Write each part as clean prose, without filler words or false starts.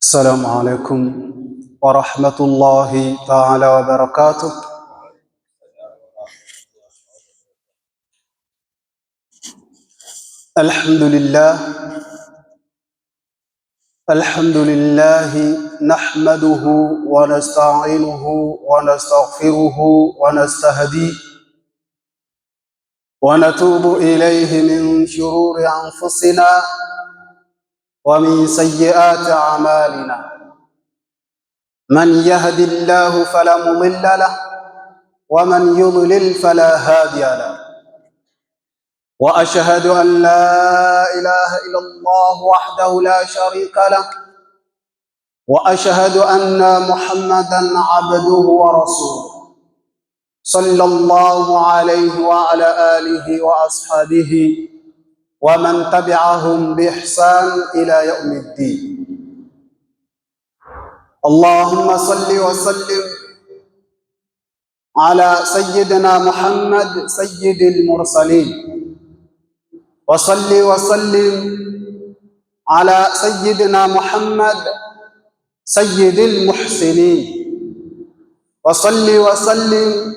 السلام عليكم ورحمة الله تعالى وبركاته. الحمد لله نحمده ونستعينه ونستغفره ونستهديه ونتوب إليه من شرور أنفسنا ومن سيئات أعمالنا. من يهد الله فلا مضل له ومن يضلل فلا هادي له. وأشهد أن لا إله إلا الله وحده لا شريك له، وأشهد أن محمدا عبده ورسوله صلى الله عليه وعلى آله وأصحابه ومن تبعهم بإحسان إلى يوم الدين. اللهم صل وسلم على سيدنا محمد سيد المرسلين، وصل وسلم على سيدنا محمد سيد المحسنين، وصل وسلم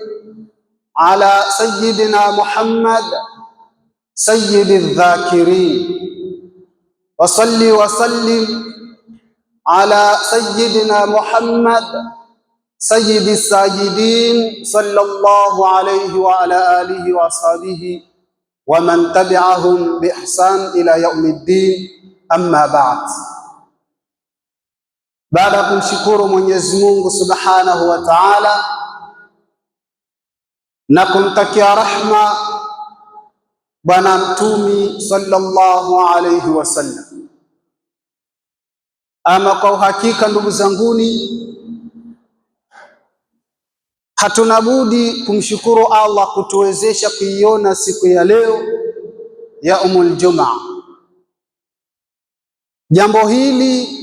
على سيدنا محمد سيد الذاكرين، وصل وسلم على سيدنا محمد سيد الساجدين صلى الله عليه وعلى آله وصحبه ومن تبعهم بإحسان إلى يوم الدين. Amma ba'd. Baada ya kumshukuru Mwenyezi Mungu Subhanahu wa Ta'ala na kumtakia rahma Bwana Mtumi sallallahu alayhi wasallam, ama kwa uhakika ndugu zanguni, hatuna budi kumshukuru Allah kutuwezesha kuiona siku ya leo ya Umul Jumaa. Jambo hili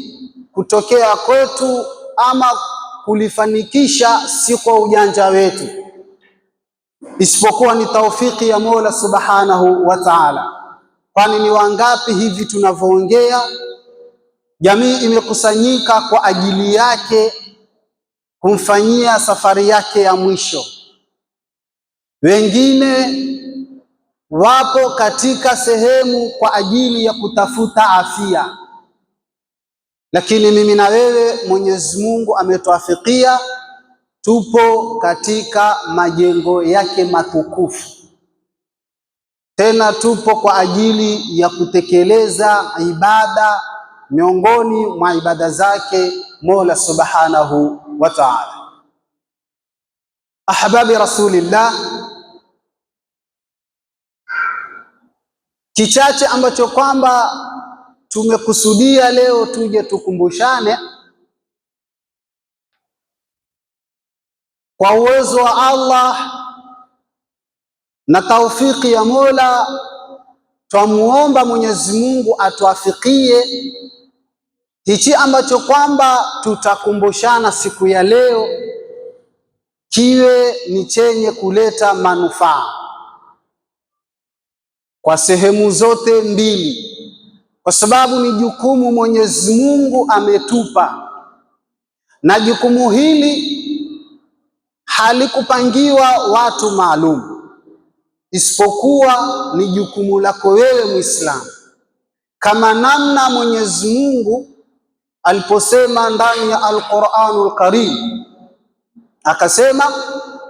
kutokea kwetu ama kulifanikisha si kwa ujanja wetu, isipokuwa ni taufiki ya Mola Subhanahu wa Ta'ala. Kwani ni wangapi hivi tunavyoongea, jamii imekusanyika kwa ajili yake kumfanyia safari yake ya mwisho. Wengine wapo katika sehemu kwa ajili ya kutafuta afya, lakini mimi na wewe Mwenyezi Mungu ametuafikia, tupo katika majengo yake matukufu, tena tupo kwa ajili ya kutekeleza ibada miongoni mwa ibada zake Mola Subhanahu wa Ta'ala. Ahbabi Rasulillah, kichache ambacho kwamba tumekusudia leo tuje tukumbushane, kwa uwezo wa Allah na taufiki ya Mola, twamuomba Mwenyezi Mungu atuafikie hichi ambacho kwamba tutakumbushana siku ya leo kiwe ni chenye kuleta manufaa kwa sehemu zote mbili, kwa sababu ni jukumu Mwenyezi Mungu ametupa, na jukumu hili halikupangiwa watu maalum, isipokuwa ni jukumu lako wewe Muislamu, kama namna Mwenyezi Mungu aliposema ndani ya Al-Qur'anul Karim, akasema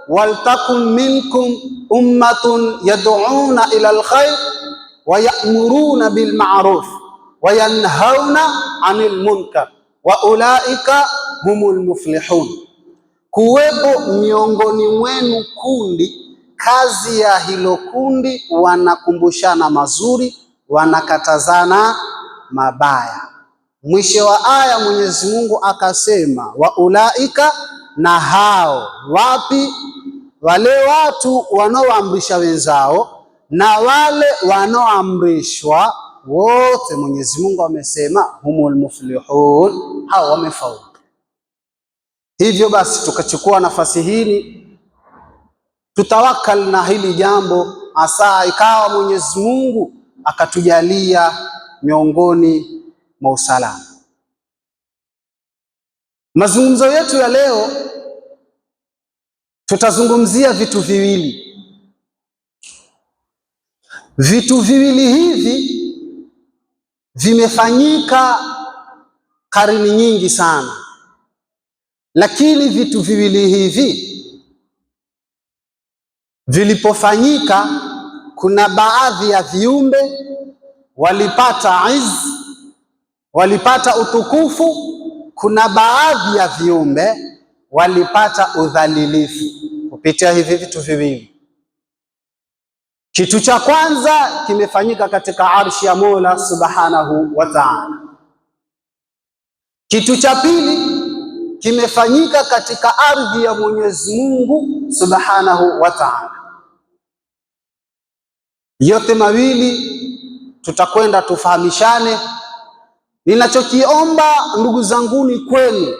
waltakum minkum ummatun yad'una ila alkhair wa ya'muruna bil ma'ruf wa yanhauna 'anil munkar wa ulaika humul muflihun. Kuwepo miongoni mwenu kundi, kazi ya hilo kundi wanakumbushana mazuri, wanakatazana mabaya. Mwisho wa aya Mwenyezi Mungu akasema wa ulaika, na hao wapi? Wale watu wanaoamrisha wenzao na wale wanaoamrishwa wote, Mwenyezi Mungu amesema humul muflihun, hao wamefaulu. Hivyo basi tukachukua nafasi hii tutawakal na hili jambo, asa ikawa Mwenyezi Mungu akatujalia miongoni mwa usalama. Mazungumzo yetu ya leo tutazungumzia vitu viwili. Vitu viwili hivi vimefanyika karne nyingi sana, lakini vitu viwili hivi vilipofanyika, kuna baadhi ya viumbe walipata izz, walipata utukufu, kuna baadhi ya viumbe walipata udhalilifu kupitia hivi vitu viwili. Kitu cha kwanza kimefanyika katika arshi ya Mola Subhanahu wa Ta'ala. Kitu cha pili kimefanyika katika ardhi ya Mwenyezi Mungu Subhanahu wa Ta'ala. Yote mawili tutakwenda tufahamishane. Ninachokiomba ndugu zanguni kwenu,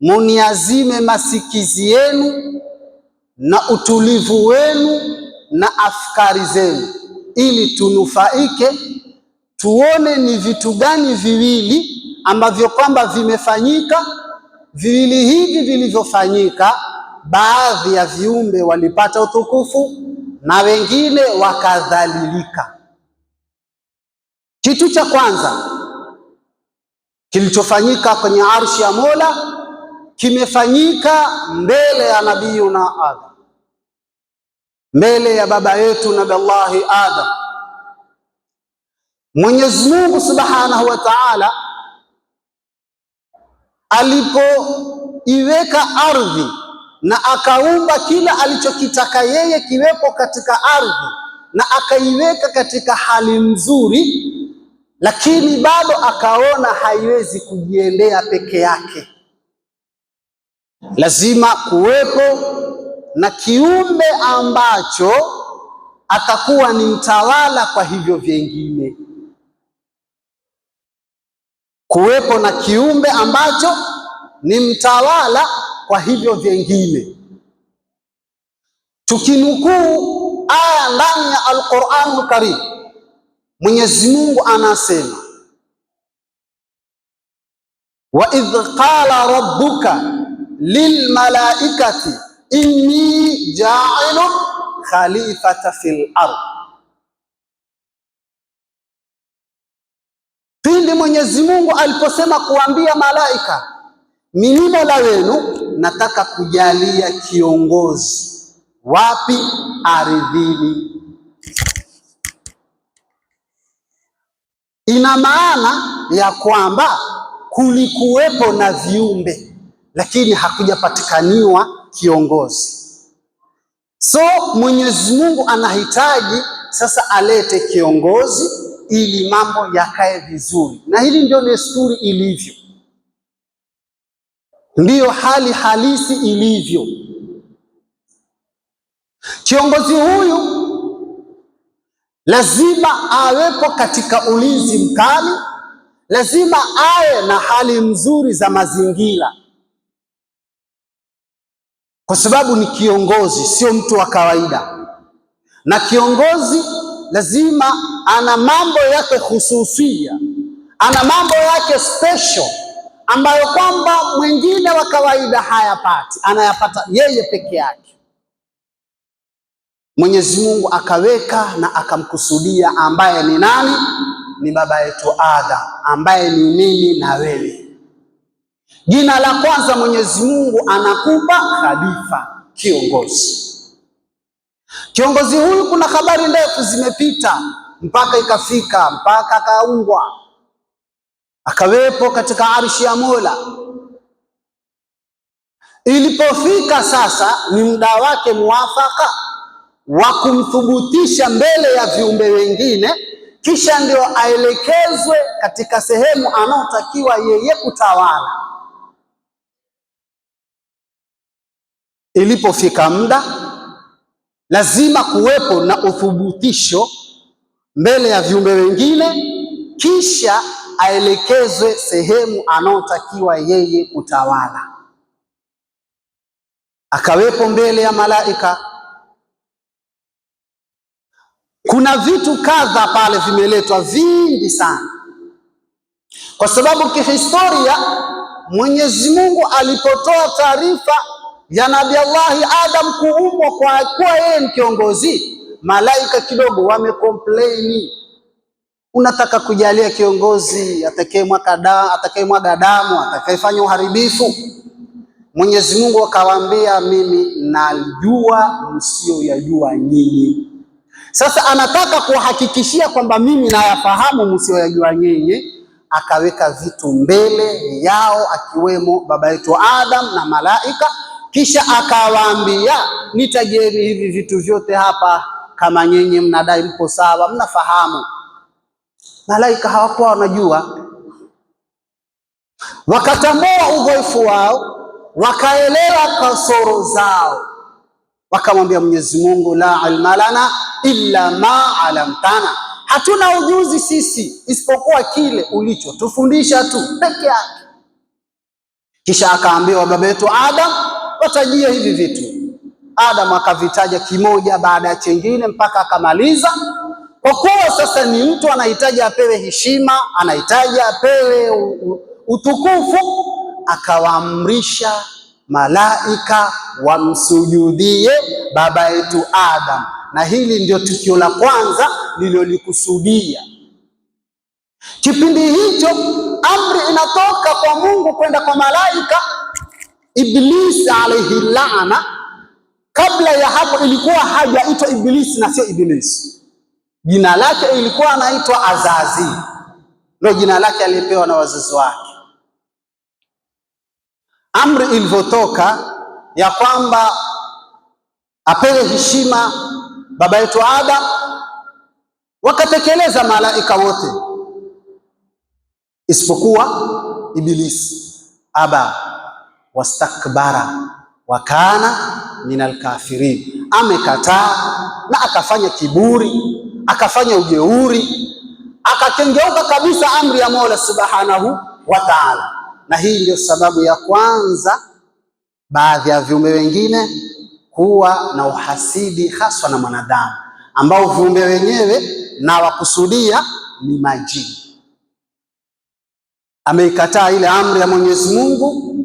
muniazime masikizi yenu na utulivu wenu na afkari zenu, ili tunufaike, tuone ni vitu gani viwili ambavyo kwamba vimefanyika. Viwili hivi vilivyofanyika, baadhi ya viumbe walipata utukufu na wengine wakadhalilika. Kitu cha kwanza kilichofanyika kwenye arshi ya Mola kimefanyika mbele ya nabiyuna Adam, mbele ya baba yetu Nabiullahi Adam. Mwenyezi Mungu Subhanahu wa Ta'ala alipoiweka ardhi na akaumba kila alichokitaka yeye kiwepo katika ardhi na akaiweka katika hali nzuri, lakini bado akaona haiwezi kujiendea peke yake, lazima kuwepo na kiumbe ambacho atakuwa ni mtawala kwa hivyo vingine. Kuwepo na kiumbe ambacho ni mtawala kwa hivyo vingine. Tukinukuu aya ndani ya Al-Qur'anul Karim, Mwenyezi Mungu anasema, wa idh qala rabbuka lilmalaikati inni ja'ilun khalifata fil ardh. Pindi Mwenyezi Mungu aliposema kuambia malaika, mimi Mola wenu nataka kujalia kiongozi. Wapi? Ardhini. Ina maana ya kwamba kulikuwepo na viumbe, lakini hakujapatikaniwa kiongozi. So Mwenyezi Mungu anahitaji sasa alete kiongozi ili mambo yakae vizuri, na hili ndio desturi ilivyo, ndiyo hali halisi ilivyo. Kiongozi huyu lazima awepo katika ulinzi mkali, lazima awe na hali nzuri za mazingira, kwa sababu ni kiongozi, sio mtu wa kawaida. Na kiongozi lazima ana mambo yake hususia, ana mambo yake special ambayo kwamba mwingine wa kawaida hayapati, anayapata yeye peke yake. Mwenyezi Mungu akaweka na akamkusudia, ambaye ni nani? Ni baba yetu Adam, ambaye ni mimi na wewe. Jina la kwanza Mwenyezi Mungu anakupa khalifa, kiongozi. Kiongozi huyu kuna habari ndefu zimepita mpaka ikafika, mpaka akaungwa, akawepo katika arshi ya Mola. Ilipofika sasa ni muda wake muafaka wa kumthubutisha mbele ya viumbe wengine, kisha ndio aelekezwe katika sehemu anaotakiwa yeye kutawala. Ilipofika muda, lazima kuwepo na uthubutisho mbele ya viumbe wengine, kisha aelekezwe sehemu anaotakiwa yeye kutawala. Akawepo mbele ya malaika. Kuna vitu kadha pale vimeletwa vingi sana, kwa sababu kihistoria Mwenyezi Mungu alipotoa taarifa ya Nabii Allah Adam kuumbwa kwa kuwa yeye ni kiongozi, malaika kidogo wamecomplaini. Unataka kujalia kiongozi atakayemwaga damu, atakayefanya uharibifu? Mwenyezi Mungu akawaambia, mimi najua msioyajua nyinyi. Sasa anataka kuhakikishia kwamba mimi nayafahamu msioyajua nyinyi. Akaweka vitu mbele yao, akiwemo baba yetu Adam na malaika, kisha akawaambia, nitajieni hivi vitu vyote hapa, kama nyinyi mnadai mpo sawa, mnafahamu. Malaika hawakuwa wanajua, wakatambua udhaifu wao, wakaelewa kasoro zao, wakamwambia Mwenyezi Mungu, la ilma lana illa ma alamtana, hatuna ujuzi sisi isipokuwa kile ulichotufundisha tu peke yake. Kisha akaambiwa baba yetu Adam, watajia hivi vitu. Adam akavitaja kimoja baada ya chengine mpaka akamaliza. Kwa kuwa sasa ni mtu anahitaji apewe heshima, anahitaji apewe utukufu, akawaamrisha malaika wamsujudie baba yetu Adam. Na hili ndio tukio la kwanza lilolikusudia. Kipindi hicho amri inatoka kwa Mungu kwenda kwa malaika. Iblis alayhi laana, kabla ya hapo ilikuwa hajaitwa Iblis na sio Iblis. Jina lake ilikuwa anaitwa Azazil, ndio jina lake alipewa na wazazi wake. Amri ilivyotoka ya kwamba apewe heshima baba yetu Adam, wakatekeleza malaika wote isipokuwa Iblis. Aba wastakbara wa kana minal kafirin, amekataa na akafanya kiburi, akafanya ujeuri, akakengeuka kabisa amri ya Mola Subhanahu wa Ta'ala. Na hii ndio sababu ya kwanza baadhi ya viumbe wengine kuwa na uhasidi, haswa na mwanadamu, ambao viumbe wenyewe na wakusudia ni majini. Ameikataa ile amri ya Mwenyezi Mungu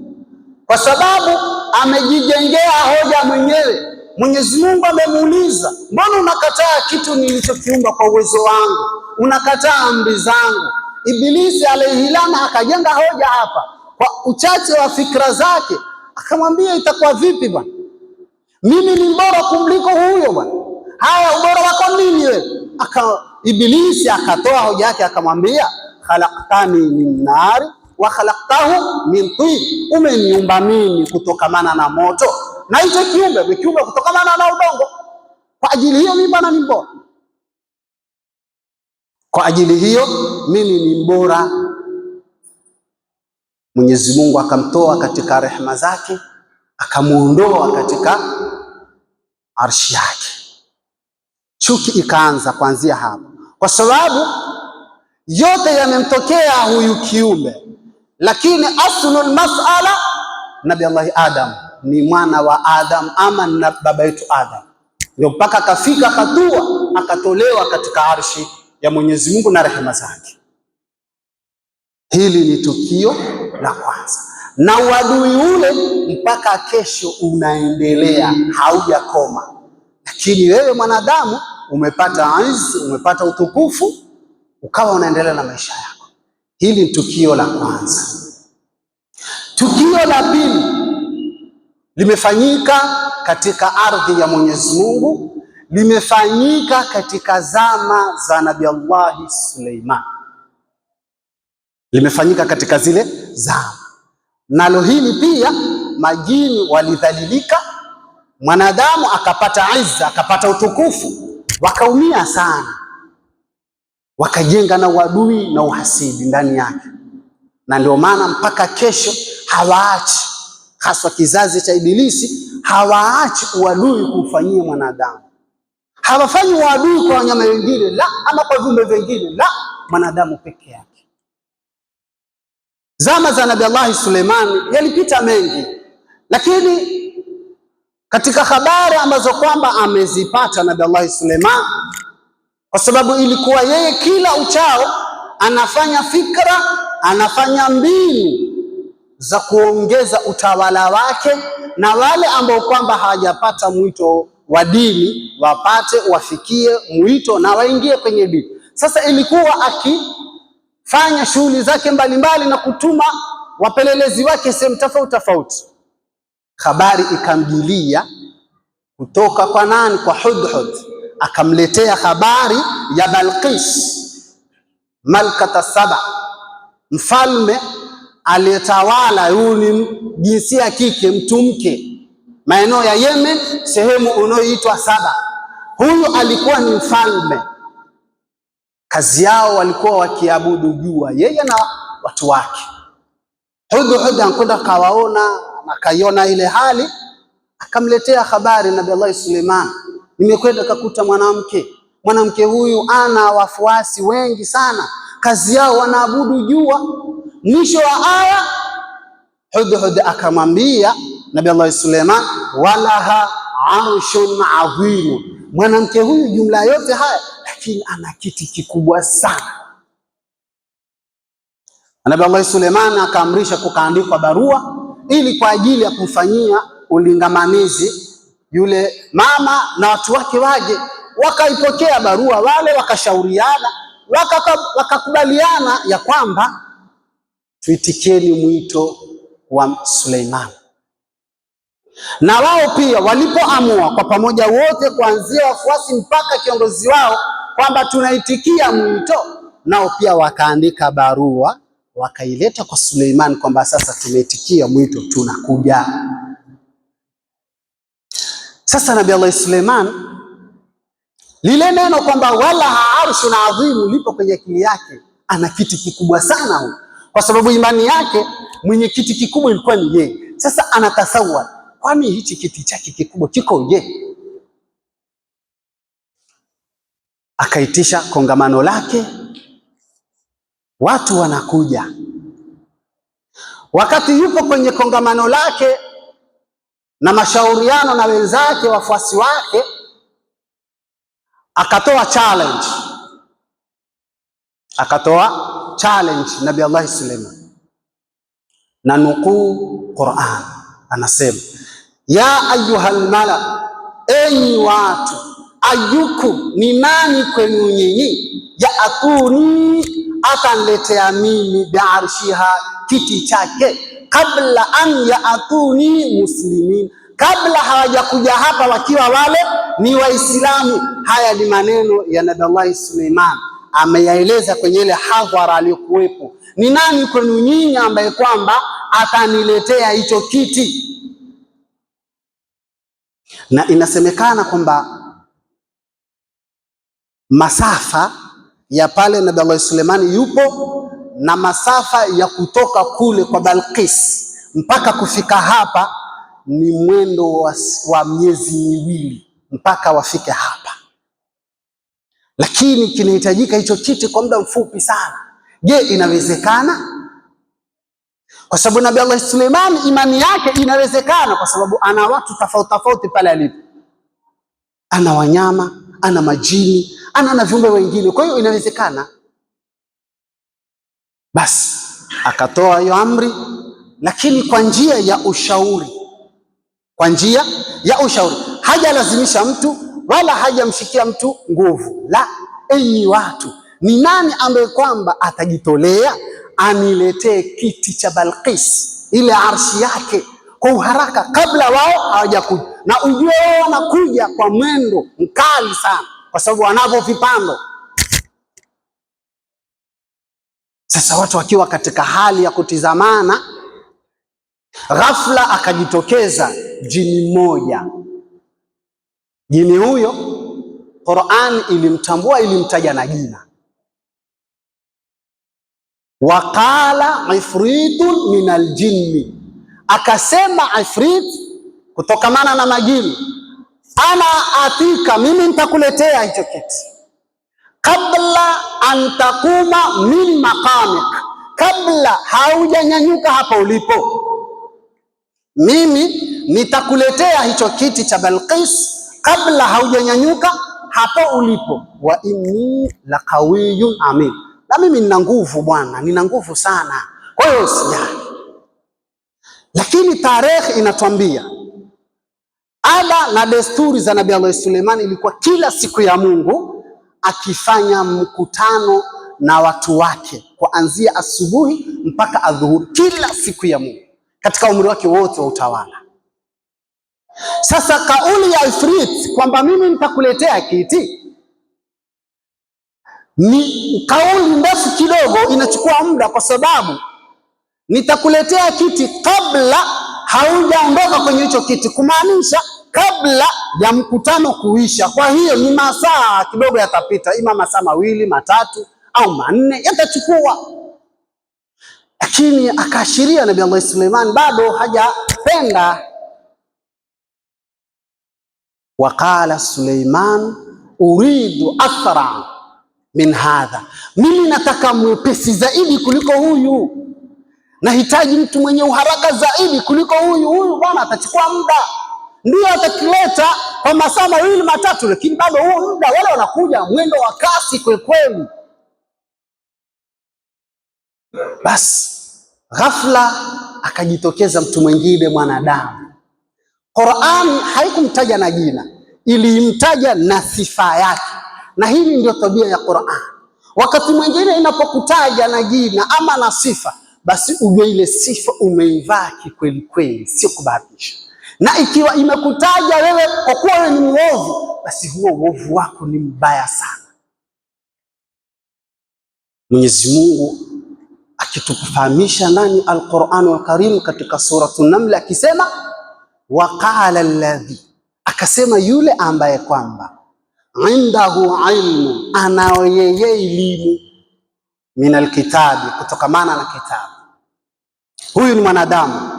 kwa sababu amejijengea hoja mwenyewe. Mwenyezi Mungu amemuuliza, mbona unakataa kitu nilichokiumba kwa uwezo wangu? Unakataa amri zangu. Ibilisi alayhi laana akajenga hoja hapa kwa uchache wa fikra zake, akamwambia, itakuwa vipi bwana? Mimi ni bora kumliko huyo bwana. Haya, ubora wako nini wewe? Ibilisi akatoa hoja yake akamwambia, khalaqtani min nari wa khalaqtahu min tin, umeniumba mimi kutokamana na moto na hicho kiumbe umekiumba kutokamana na udongo. Kwa ajili hiyo mimi bwana ni bora, kwa ajili hiyo mimi ni bora. Mwenyezi Mungu akamtoa katika rehema zake, akamuondoa katika arshi yake. Chuki ikaanza kuanzia hapo, kwa sababu yote yamemtokea huyu kiumbe, lakini aslul mas'ala, Nabii Allah Adam ni mwana wa Adam, ama na baba yetu Adam, ndio mpaka akafika hatua akatolewa katika arshi ya Mwenyezi Mungu na rehema zake. Hili ni tukio la kwanza, na uadui ule mpaka kesho unaendelea, haujakoma. Lakini wewe mwanadamu umepata izi, umepata utukufu, ukawa unaendelea na maisha yako. Hili ni tukio la kwanza. Tukio la pili limefanyika katika ardhi ya Mwenyezi Mungu, limefanyika katika zama za Nabii Allah Suleiman, limefanyika katika zile zama. Nalo hili pia majini walidhalilika, mwanadamu akapata izza, akapata utukufu, wakaumia sana, wakajenga na uadui na uhasidi ndani yake. Na ndio maana mpaka kesho hawaachi, haswa kizazi cha Ibilisi, hawaachi uadui kumfanyia mwanadamu. Hawafanyi uadui kwa wanyama wengine, la, ama kwa viumbe vingine, la, mwanadamu peke yake. Zama za Nabii Allah Suleiman yalipita mengi, lakini katika habari ambazo kwamba amezipata Nabii Allah Suleiman, kwa sababu ilikuwa yeye kila uchao anafanya fikra, anafanya mbinu za kuongeza utawala wake, na wale ambao kwamba hawajapata mwito wa dini wapate wafikie mwito na waingie kwenye dini. Sasa ilikuwa akifanya shughuli zake mbalimbali na kutuma wapelelezi wake sehemu tofauti tofauti. Habari ikamjilia kutoka kwa nani? Kwa Hudhud. Akamletea habari ya Balqis, Malkata Saba, mfalme aliyetawala, yule jinsia ya kike, mtu mke, maeneo ya Yemen, sehemu unayoitwa Saba. Huyu alikuwa ni mfalme. Kazi yao walikuwa wakiabudu jua, yeye na watu wake. Hudhud anakwenda kawaona, akaiona ile hali, akamletea habari Nabii Allah Suleiman, nimekwenda kakuta mwanamke huyu ana wafuasi wengi sana, kazi yao wanaabudu jua. Mwisho wa aya, Hudhud akamwambia Nabii Allah Suleiman, walaha arshun adhim, mwanamke huyu jumla yote haya, lakini ana kiti kikubwa sana. Nabii Allah Suleiman akaamrisha kukaandikwa barua ili kwa ajili ya kumfanyia ulingamanizi yule mama na watu wake waje. Wakaipokea barua wale, wakashauriana, wakakubaliana ya kwamba tuitikieni mwito wa Suleiman. Na wao pia walipoamua kwa pamoja wote, kuanzia wafuasi mpaka kiongozi wao, kwamba tunaitikia mwito, nao pia wakaandika barua wakaileta kwa Suleiman kwamba sasa tumeitikia mwito, tunakuja. Sasa Nabii Allah Suleiman, lile neno kwamba wala arshun adhim lipo kwenye akili yake, ana kiti kikubwa sana huyu, kwa sababu imani yake mwenye kiti kikubwa ilikuwa ni yeye. Sasa anatasawwa, kwani hichi kiti chake kikubwa kikoje? Akaitisha kongamano lake, watu wanakuja. Wakati yupo kwenye kongamano lake na mashauriano na wenzake, wafuasi wake, akatoa challenge Nabii Allah Suleiman, na nukuu Qur'an, anasema ya ayyuhal mala, enyi watu, ayyukum, ni nani kwenu nyinyi, ya atuni, akanletea mimi, biarshiha, kiti chake, kabla an ya atuni muslimin, kabla hawajakuja hapa wakiwa wale ni Waislamu. Haya ni maneno ya Nabii Allah Suleiman, ameyaeleza kwenye ile hadhara aliyokuwepo. Ni nani kwenu nyinyi ambaye kwamba ataniletea hicho kiti? Na inasemekana kwamba masafa ya pale Nabii Allah Suleiman yupo na masafa ya kutoka kule kwa Balqis mpaka kufika hapa ni mwendo wa miezi miwili mpaka wafike hapa, lakini kinahitajika hicho kiti kwa muda mfupi sana. Je, inawezekana? Kwa sababu Nabii Allah Suleiman imani yake inawezekana, kwa sababu ana watu tofauti tofauti pale alipo, ana wanyama, ana majini, ana na viumbe wengine, kwa hiyo inawezekana. Basi akatoa hiyo amri, lakini kwa njia ya ushauri, hajalazimisha mtu wala hajamshikia mtu nguvu. La, enyi watu, ni nani ambaye kwamba atajitolea aniletee kiti cha Balqis, ile arshi yake, kwa uharaka kabla wao hawajakuja? Na ujue wao wanakuja kwa mwendo mkali sana, kwa sababu wanavyo vipando. Sasa watu wakiwa katika hali ya kutizamana, ghafla akajitokeza jini mmoja. Jini huyo Qur'an ilimtambua, ilimtaja na jina, waqala ifritun min aljinni, akasema ifrit kutokamana na majini, ana atika, mimi nitakuletea hicho kiti, kabla an takuma min maqamik, kabla haujanyanyuka hapa ulipo, mimi nitakuletea hicho kiti cha Balqis kabla haujanyanyuka hapo ulipo. Wa inni laqawiyyun amin, na mimi nina nguvu bwana, nina nguvu sana, kwa hiyo usijali. Lakini tarehe inatuambia ada na desturi za Nabii Allah Suleiman ilikuwa kila siku ya Mungu akifanya mkutano na watu wake kuanzia asubuhi mpaka adhuhuri, kila siku ya Mungu katika umri wake wote wa utawala. Sasa kauli ya Ifrit kwamba mimi nitakuletea kiti ni kauli ndefu kidogo, inachukua muda, kwa sababu nitakuletea kiti kabla haujaondoka kwenye hicho kiti, kumaanisha kabla ya mkutano kuisha. Kwa hiyo ni masaa kidogo yatapita, ima masaa 2, 3 au 4 yatachukua. Lakini akaashiria Nabii Allah Suleiman bado hajapenda. Waqala Suleiman uridu athra min hadha, mimi nataka mwepesi zaidi kuliko huyu, nahitaji mtu mwenye uharaka zaidi kuliko huyu. Huyu bwana atachukua muda, ndio atakileta kwa masaa 2, 3, lakini bado huo muda wale wanakuja mwendo wa kasi kweli. Basi ghafla akajitokeza mtu mwingine mwanadamu. Qur'ani haikumtaja na jina, ilimtaja na sifa yake, na hili ndio tabia ya Qur'an. Wakati mwingine inapokutaja na jina ama na sifa, basi ujue ile sifa umeivaa kikweli kweli, sio kubahatisha. Na ikiwa imekutaja wewe kwa kuwa wewe ni mwovu, basi huo uovu wako ni mbaya sana. Mwenyezi Mungu akitufahamisha nani Al-Qur'an al-Karim katika Suratul Naml akisema waqala alladhi, akasema yule ambaye kwamba indahu ilmu, anao yeye elimu, min alkitabi, kutokamana na kitabu. Huyu ni mwanadamu.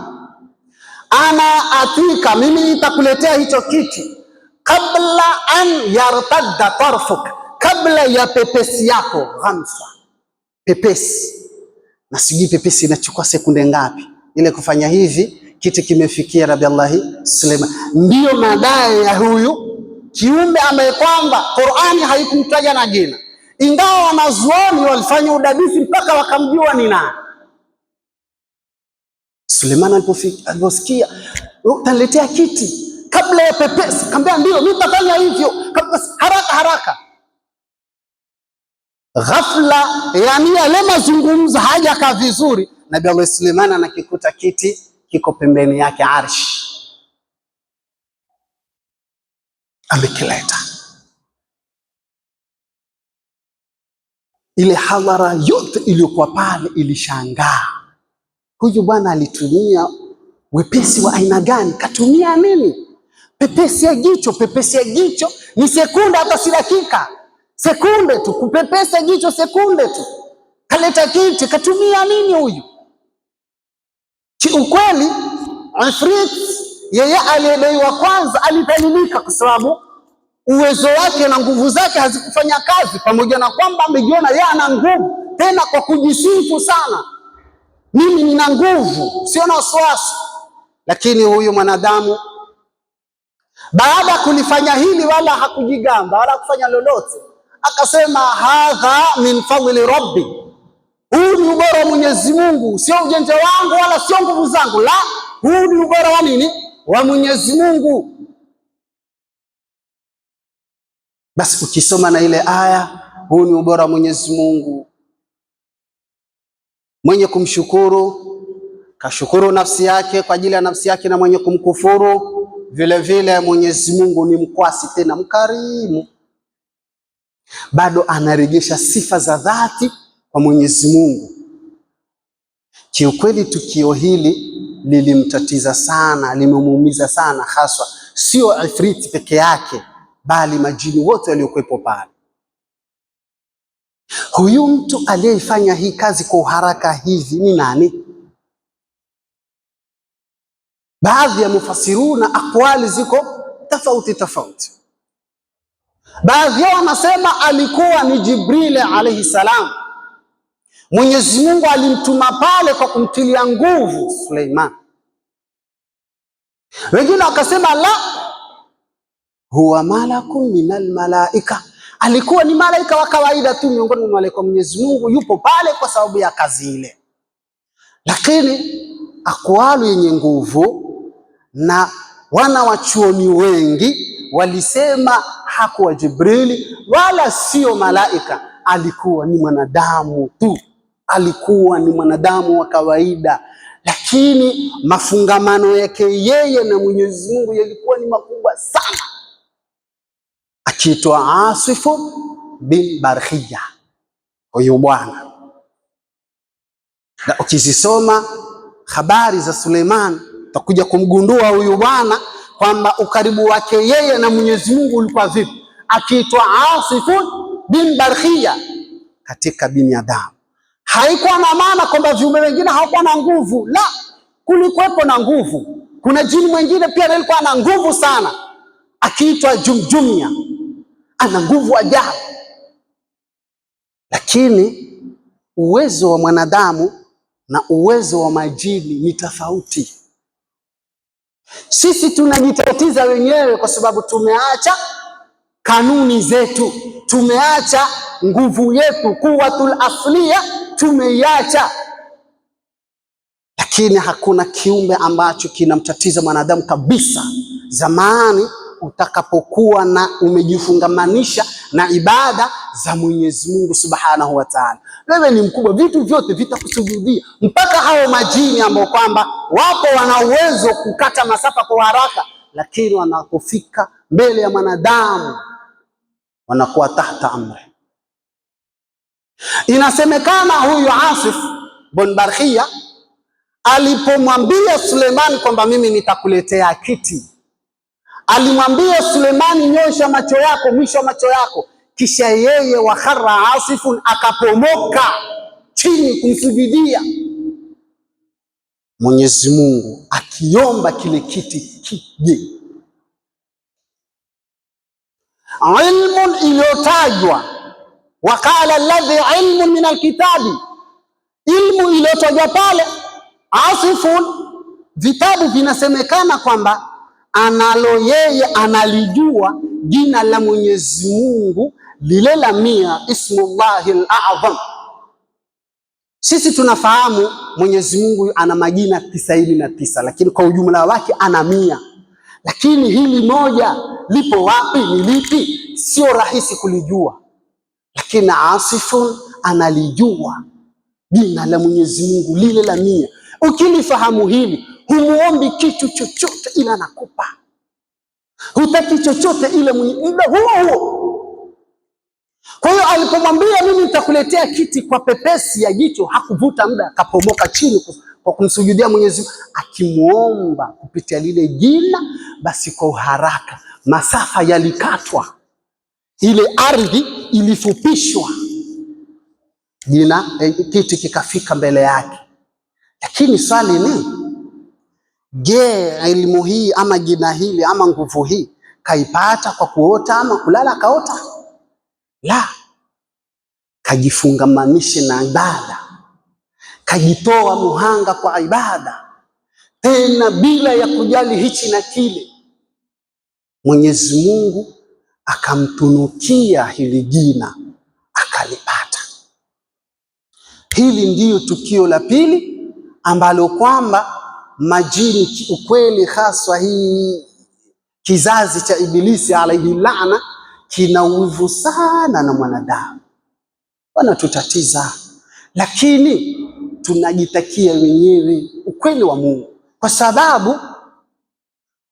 Ana atika, mimi nitakuletea hicho kiti kabla an yartadda tarfuk, kabla ya pepesi yako. Ghamsa, pepesi. Na sijui pepesi inachukua sekunde ngapi ile kufanya hivi, kiti kimefikia Nabii Allah Suleiman. Ndiyo madai ya huyu kiumbe ambaye kwamba Qur'ani haikumtaja na jina, ingawa wanazuoni walifanya udadisi mpaka wakamjua ni nani. Suleiman aliposikia utaletea kiti kabla ya pepesi, akamwambia ndio mimi nitafanya hivyo, haraka. Ghafla, yani yale mazungumzo hajakaa vizuri, Nabii Allah Suleiman anakikuta kiti kiko pembeni yake, arshi amekileta. Ile hadhara yote iliyokuwa pale ilishangaa, huyu bwana alitumia wepesi wa aina gani? Katumia nini? Pepesi ya jicho ni sekunde, hata si dakika, sekunde tu, kupepesa jicho sekunde tu. Kaleta kiti, katumia nini huyu? Kiukweli Ifrit yeye aliyedaiwa kwanza alidhalilika, kwa sababu uwezo wake na nguvu zake hazikufanya kazi, pamoja na kwamba amejiona yeye ana nguvu, tena kwa kujisifu sana, mimi nina nguvu, sio na wasiwasi. Lakini huyu mwanadamu baada ya kulifanya hili wala hakujigamba wala kufanya lolote, akasema hadha min fadli rabbi, huu ni ubora wa Mwenyezi Mungu, sio ujanja wangu wala sio nguvu zangu, la, huu ni ubora wa nini? Wa Mwenyezi Mungu. Basi ukisoma na ile aya, huu ni ubora wa Mwenyezi Mungu, mwenye kumshukuru kashukuru nafsi yake kwa ajili ya nafsi yake, na mwenye kumkufuru vile vile Mwenyezi Mungu ni mkwasi tena mkarimu. Bado anarejesha sifa za dhati kwa Mwenyezi Mungu. Kiukweli tukio hili lilimtatiza sana, limemuumiza sana, haswa sio Ifrit peke yake, bali majini wote waliokuwepo pale. Huyu mtu aliyefanya hii kazi kwa uharaka hivi ni nani? Baadhi ya mufassiruna akwali ziko tofauti. Baadhi yao wanasema alikuwa ni Jibril alayhi salam. Mwenyezi Mungu alimtuma pale kwa kumtilia nguvu Suleiman. Wengine wakasema la, huwa malakun minal malaika, alikuwa ni malaika wa kawaida tu miongoni mwa malaika wa Mwenyezi Mungu, yupo pale kwa sababu ya kazi ile. Lakini akwalu yenye nguvu, na wana wachuoni wengi walisema hakuwa Jibrili wala sio malaika, alikuwa ni mwanadamu tu, alikuwa ni mwanadamu wa kawaida, lakini mafungamano yake yeye na Mwenyezi Mungu yalikuwa ni makubwa sana. Akiitwa Asifu bin Barkhia huyu bwana, na ukizisoma habari za Suleiman utakuja kumgundua huyu bwana kwamba ukaribu wake yeye na Mwenyezi Mungu ulikuwa vipi. Akiitwa Asifu bin Barkhia katika binadamu, haikuwa na maana kwamba viumbe wengine hawakuwa na nguvu, la, kulikuwepo na nguvu. Kuna jini mwingine pia alikuwa na nguvu sana, akiitwa Jumjumia, ana nguvu ajabu. Lakini uwezo wa mwanadamu na uwezo wa majini ni tofauti. Sisi tunajitatiza wenyewe kwa sababu tumeacha kanuni zetu, tumeacha nguvu yetu, quwwatul asliya tumeiacha. Lakini hakuna kiumbe ambacho kinamtatiza mwanadamu kabisa. Zamani utakapokuwa na umejifungamanisha na ibada za Mwenyezi Mungu Subhanahu wa Ta'ala, wewe ni mkubwa, vitu vyote vitakusujudia, mpaka hao majini ambao kwamba wapo wana uwezo kukata masafa kwa haraka, lakini wanapofika mbele ya mwanadamu wanakuwa tahta amri. Inasemekana huyu Asif bin Barkhia alipomwambia Suleiman kwamba mimi nitakuletea kiti, alimwambia Suleimani, nyosha macho yako, mwisho macho yako. Kisha yeye wakhara Asifun, akapomoka chini kumsujudia Mwenyezi Mungu, akiomba kile kiti kije. Ilmun iliyotajwa, wakala alladhi ilmun min alkitabi, ilmu iliyotajwa pale Asifun, vitabu vinasemekana kwamba analo yeye, analijua jina la Mwenyezi Mungu lile la 100, Ismullahil A'zam. Sisi tunafahamu Mwenyezi Mungu ana majina 99, lakini kwa ujumla wake ana 100. Lakini hili moja lipo wapi, ni lipi? Sio rahisi kulijua, lakini Asifun analijua jina la Mwenyezi Mungu lile la 100. Ukilifahamu hili, humuombi kitu chochote ila anakupa, hutaki chochote ile muda huo. Kwa hiyo alipomwambia mimi nitakuletea kiti kwa pepesi ya jicho, hakuvuta muda, akapomoka chini kwa kumsujudia Mwenyezi Mungu, akimuomba kupitia lile jina. Basi kwa haraka masafa yalikatwa, ile ardhi ilifupishwa, jina kiti kikafika mbele yake. Lakini swali ni, je, elimu hii ama jina hili ama nguvu hii kaipata kwa kuota ama kulala kaota? La, kajifungamanishe na ibada, kajitoa muhanga kwa ibada, tena bila ya kujali hichi na kile. Mwenyezi Mungu akamtunukia hili jina, akalipata. Hili ndiyo tukio la pili ambalo kwamba majini ukweli, haswa hii kizazi cha Ibilisi alayhi laana, kina uvivu sana na mwanadamu, wanatutatiza, lakini tunajitakia wenyewe ukweli wa Mungu, kwa sababu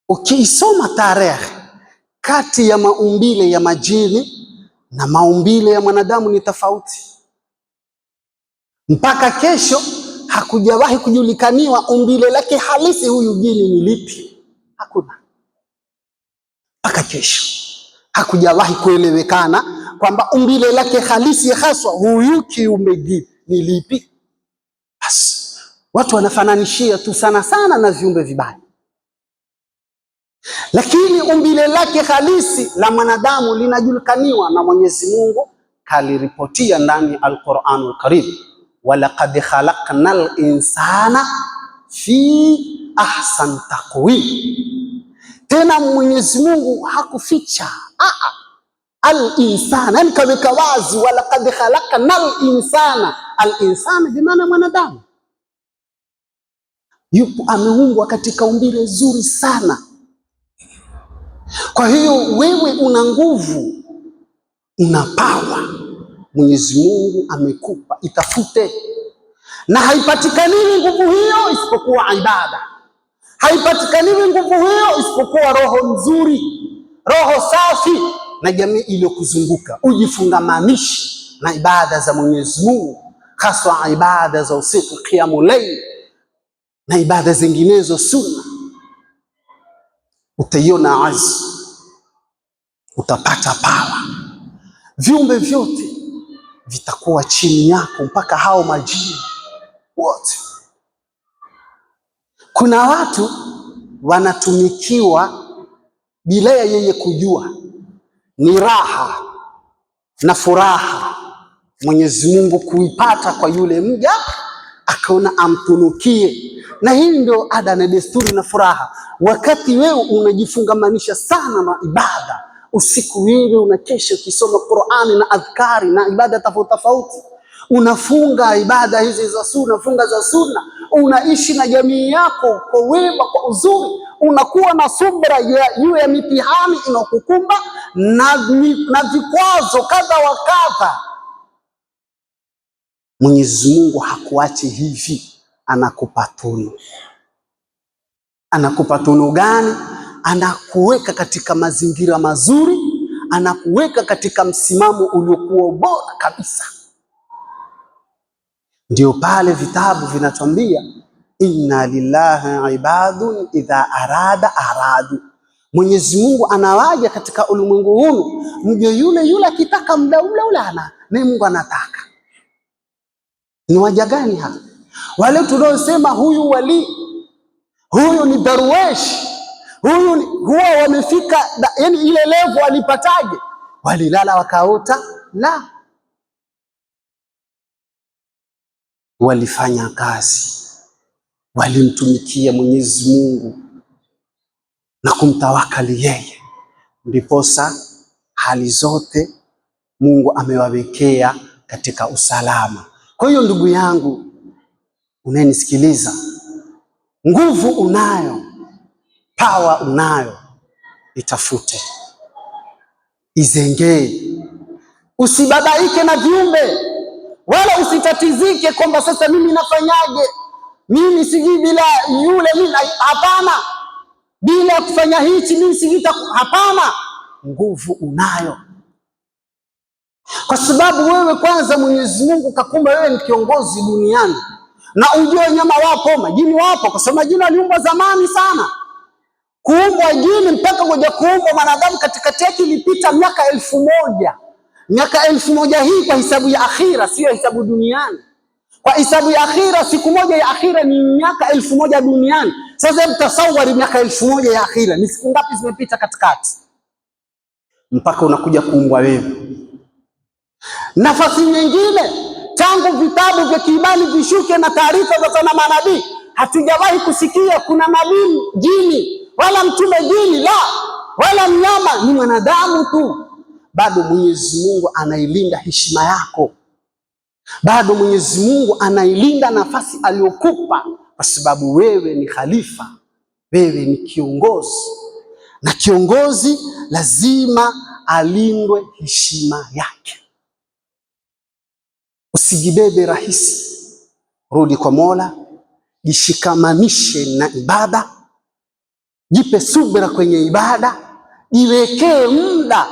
ukiisoma tarehe kati ya maumbile ya majini na maumbile ya mwanadamu ni tofauti. Mpaka kesho hakujawahi kujulikaniwa umbile lake halisi huyu jini ni lipi, hakuna. Mpaka kesho hakujawahi kuelewekana kwamba umbile lake halisi haswa huyu kiumbe ni lipi. Basi watu wanafananishia tu sana sana na viumbe vibaya, lakini umbile lake halisi la mwanadamu linajulikaniwa na Mwenyezi Mungu, kaliripotia ndani Al-Qur'anul Karim, walaqad khalaqnal insana fi ahsan taqwim. Tena Mwenyezi Mungu hakuficha al-insana, yani kaweka wazi, walaqad khalaqnal insana. Al-insana bi maana mwanadamu. yupo ameumbwa katika umbile zuri sana. Kwa hiyo wewe una nguvu, una power Mwenyezi Mungu amekupa, itafute. Na haipatikaniwi nguvu hiyo isipokuwa ibada. Haipatikaniwi nguvu hiyo isipokuwa roho nzuri, roho safi na jamii iliyokuzunguka. Ujifungamanishe na ibada za Mwenyezi Mungu, hasa ibada za usiku, qiyamul layl na ibada zinginezo sunna. Utaiona azi, utapata pawa. Viumbe vyote vitakuwa chini yako, mpaka hao majini wote. Kuna watu wanatumikiwa bila yeye kujua, ni raha na furaha Mwenyezi Mungu kuipata kwa yule mja, akaona amtunukie. Na hii ndio ada na desturi na furaha. Wakati wewe unajifungamanisha sana na ibada, usiku wewe unakesha ukisoma Qur'ani na adhkari na ibada tofauti tofauti, unafunga ibada hizi za sunna, funga za sunna, unaishi na jamii yako kwa wema, kwa uzuri, unakuwa na subra juu ya mitihani inayokukumba na vikwazo kadha wa kadha. Mwenyezi Mungu hakuachi hivi, anakupa tunu. Anakupa tunu gani? Anakuweka katika mazingira mazuri, anakuweka katika msimamo uliokuwa bora kabisa. Ndio pale vitabu vinatuambia inna lillahi ibadun idha aradu. Mwenyezi Mungu anawaja katika ulimwengu huu, mja yule akitaka muda ule ana ni Mungu anataka. Ni waja gani hapa? Wale tunaosema huyu wali, huyu ni darwesh, huwa wamefika, yani ile level walipataje? Walilala wakaota? La, walifanya kazi, walimtumikia Mwenyezi Mungu na kumtawakali yeye, ndiposa hali zote Mungu amewawekea katika usalama. Kwa hiyo ndugu yangu unayenisikiliza, nguvu unayo, power unayo, itafute, izengee. Usibabaike na viumbe, wala usitatizike kwamba sasa mimi nafanyaje, mimi sijui bila yule, mimi hapana, bila kufanya hichi mimi sijui. Hapana, nguvu unayo, kwa sababu wewe kwanza Mwenyezi Mungu kakumba wewe ni kiongozi duniani. Na ujue wanyama wapo, majini wapo, kwa sababu majini waliumbwa zamani sana. Kuumbwa jini mpaka kuja kuumbwa mwanadamu katikati yake ilipita miaka 1000. Miaka 1000 hii kwa hisabu ya akhira, sio hisabu duniani. Kwa hisabu ya akhira, siku moja ya akhira ni miaka 1000 duniani. Sasa mtasawari miaka 1000 ya akhira ni siku ngapi zimepita katikati mpaka unakuja kuumbwa wewe. Nafasi nyingine, tangu vitabu vya kiimani vishuke na taarifa za sana manabii, hatujawahi kusikia kuna nabii jini wala mtume jini, la, wala mnyama, ni mwanadamu tu. Bado Mwenyezi Mungu anailinda heshima yako, bado Mwenyezi Mungu anailinda nafasi aliyokupa, kwa sababu wewe ni khalifa, wewe ni kiongozi, na kiongozi lazima alindwe heshima yake. Usijibebe rahisi, rudi kwa Mola, jishikamanishe na ibada, jipe subira kwenye ibada, jiwekee muda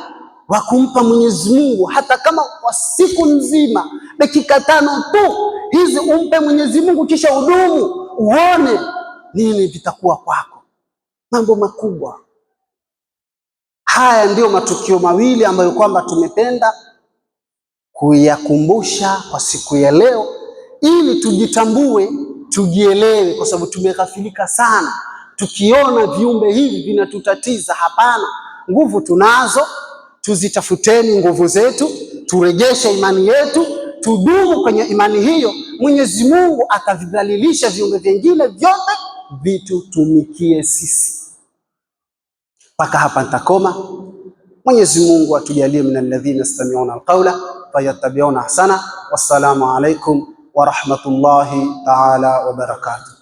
wa kumpa Mwenyezi Mungu, hata kama kwa siku nzima, dakika 5 tu hizi umpe Mwenyezi Mungu, kisha udumu, uone nini vitakuwa kwako. Mambo makubwa haya. Ndio matukio mawili ambayo kwamba tumependa kuyakumbusha kwa siku ya leo, ili tujitambue, tujielewe, kwa sababu tumeghafilika sana. Tukiona viumbe hivi vinatutatiza, hapana, nguvu tunazo, tuzitafuteni nguvu zetu, turejeshe imani yetu, tudumu kwenye imani hiyo. Mwenyezi Mungu atavidhalilisha viumbe vingine vyote, vitutumikie sisi. Mpaka hapa nitakoma. Mwenyezi Mungu atujalie minal ladhina yastami'una alqawla fayattabi'una ahsana. Wassalamu alaikum wa rahmatullahi ta'ala wa barakatuh.